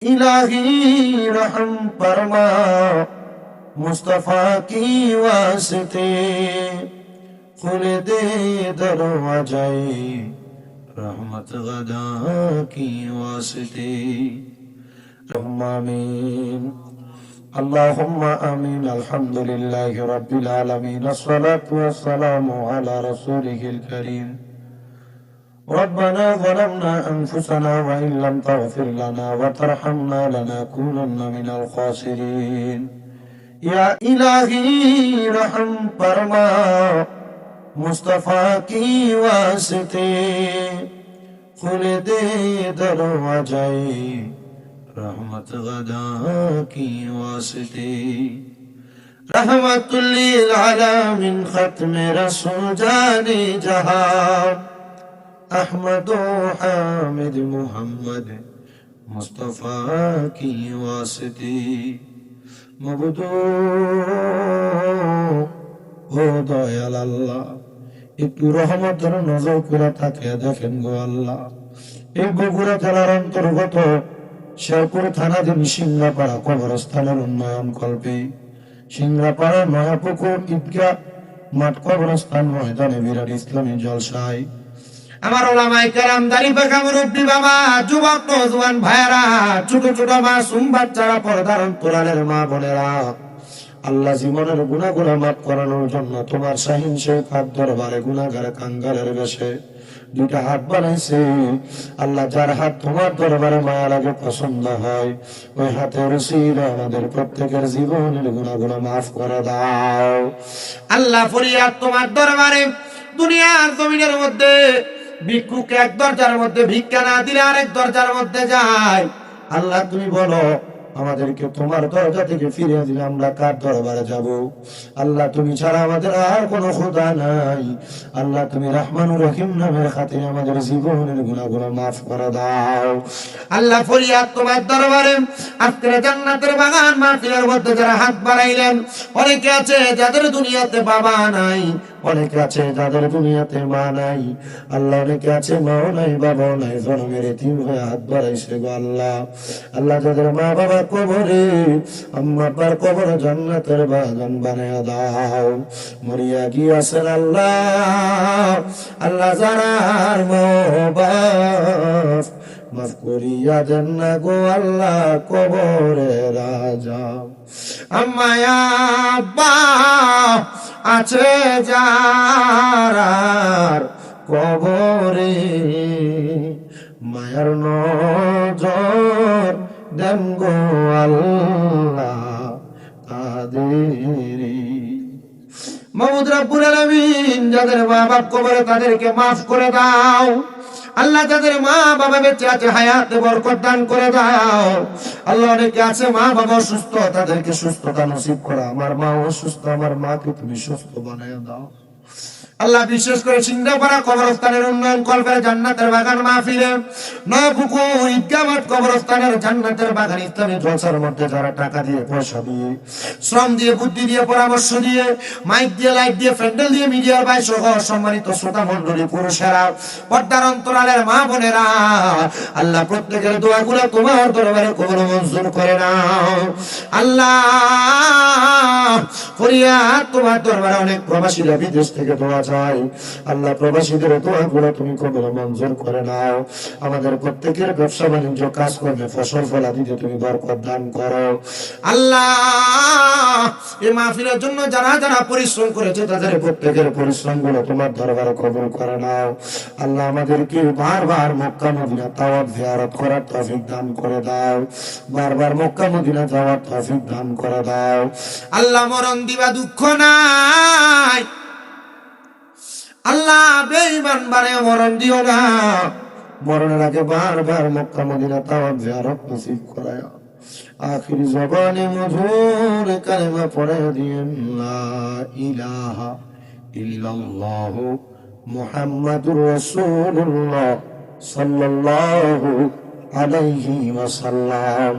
इलाही रहम फरमा मुस्तफा की वास्ते खुल दे दरवाजाए रहमत गदा की वास्ते आमीन अल्लाहुम्मा आमीन अल्हम्दुलिल्लाहि रब्बिल आलमीन अस्सलातु वस्सलामु अला रसूलिहिल करीम रब्बना ज़लमना अनफुसना व इन लम तग़फिर लना व तरहमना लनकूनन्ना मिनल खासिरीन या इलाही रहम फरमा मुस्तफा की वास्ते खुल दे दरवाजाए रहमत गदा की वास्ते रहमतुल लिल आलमीन खत्म रसूल जाने जहां अहमद हामिद मुहम्मद मुस्तफा की वास्ते मबदू ও দয়াল আল্লাহ একটু রহমতের নজর করে তাকিয়ে দেখেন গো আল্লাহ। এই বগুড়া জেলার অন্তর্গত শেরপুর থানাধীন সিংড়াপাড়া কবরস্থানের উন্নয়ন কল্পে সিংড়াপাড়া নয়াপুকুর ঈদগাহ মাঠ কবরস্থান ময়দানে বিরাট ইসলামী জলসায় আমার ওলামায়ে কেরাম দাড়ি পাকা মুরব্বি বাবা যুবক নওজোয়ান ভাইরা ছোট ছোট মাসুম বাচ্চারা পর্দার অন্তরালের মা বোনেরা আল্লাহ জীবনের গুনাহগুলো মাফ করানোর জন্য তোমার শাহীন শেখার দরবারে গুনাহগার কাঙ্গালের বেশে দুটা হাত বানাইছে আল্লাহ। যার হাত তোমার দরবারে মায়া লাগে পছন্দ হয় ওই হাতের উসিলা আমাদের প্রত্যেকের জীবনের গুনাহগুলো মাফ করে দাও আল্লাহ। ফরিয়াদ তোমার দরবারে দুনিয়ার জমিনের মধ্যে ভিক্ষুক এক দরজার মধ্যে ভিক্ষা না দিলে আরেক দরজার মধ্যে যায়। আল্লাহ তুমি বলো আমাদেরকে তোমার দরজা থেকে ফিরিয়ে দিলে আমরা কার দরবারে যাব? আল্লাহ তুমি ছাড়া আমাদের আর কোনো খোদা নাই। আল্লাহ তুমি রহমানুর রহিম নামের খাতিরে আমাদের জীবনের গুনাহগুলো মাফ করে দাও আল্লাহ। ফরিয়াদ তোমার দরবারে আজকে জান্নাতের বাগান মাহফিলের মধ্যে যারা হাত বাড়াইলেন, অনেকে আছে যাদের দুনিয়াতে বাবা নাই, অনেকে আছে যাদের দুনিয়াতে মা নাই, আল্লাহ অনেকে আছে মাও নাই বাবাও নাই, জন্মের এতিম হয়ে হাত বাড়াইছে গো আল্লাহ। আল্লাহ যাদের মা বাবা কবরে, আম্মা আব্বার কবরে জান্নাতের বাগান বানায়া দাও। মরিয়া গিয়াছেন আল্লাহ, আল্লাহ যারার মবাস মাফ করিয়া দেন না গো আল্লাহ কবরে রাজা। আম্মা আব্বা আছে যারার কবরে মায়ার নজর দেন গো আল্লাহ তাদের। মাহমুদ রাব্বুল আলামিন যাদের মা বাপ কবরে তাদেরকে মাফ করে দাও আল্লাহ। যাদের মা বাবা বেঁচে আছে হায়াতে বরকত দান করে দাও আল্লাহ। অনেকে আছে মা বাবা অসুস্থ, তাদেরকে সুস্থতা নসিব করো। আমার মা অসুস্থ, আমার মাকে তুমি সুস্থ বানায় দাও আল্লাহ। বিশেষ করে সিংড়াপাড়া কবরস্থানের উন্নয়ন কল্পের জান্নাতের বাগান মাহফিলে নয়পুকুর ঈদগাহ মাঠ কবরস্থানের জান্নাতের বাগান ইসলামী জলসার মধ্যে যারা টাকা দিয়ে, পয়সা দিয়ে, শ্রম দিয়ে, বুদ্ধি দিয়ে, পরামর্শ দিয়ে, মাইক দিয়ে, লাইট দিয়ে, প্যান্ডেল দিয়ে, মিডিয়ার ভাই সহ সম্মানিত শ্রোতা মণ্ডলী, পুরুষেরা, পর্দার অন্তরালের মা বোনেরা, আল্লাহ প্রত্যেকের দোয়াগুলো তোমার দরবারে কবুল মঞ্জুর করে নাও আল্লাহ। ফরিয়াদ তোমার দরবারে অনেক প্রবাসীরা বিদেশ থেকে দোয়া চাই আল্লাহ। প্রবাসীদের দোয়াগুলো তুমি কবুল মঞ্জুর করে নাও। আমাদের প্রত্যেকের ব্যবসা বাণিজ্য কাজ করবে ফসল ফলাদিতে তুমি বরকত দান করো আল্লাহ। এই মাহফিলের জন্য যারা যারা পরিশ্রম করেছে তাদের প্রত্যেকের পরিশ্রমগুলো তোমার দরবারে কবুল করে নাও আল্লাহ। আমাদেরকে বারবার মক্কা মদিনা তাওয়াফ জিয়ারত করার তৌফিক দান করে দাও, বারবার মক্কা মদিনা যাওয়ার তৌফিক দান করে দাও আল্লাহ। মরণ দিবা দুঃখ নাই আল্লাহ, বেঈমান বারে মরণ দিও না। মরণের আগে বারবার মক্কা মদিনা তাওয়াফ জিয়ারত নসিব করায়। আখির জবানে মধুর কালেমা পড়ে দিয়েন লা ইলাহা ইল্লাল্লাহ মুহাম্মাদুর রাসূলুল্লাহ সাল্লাল্লাহু আলাইহি ওয়াসাল্লাম।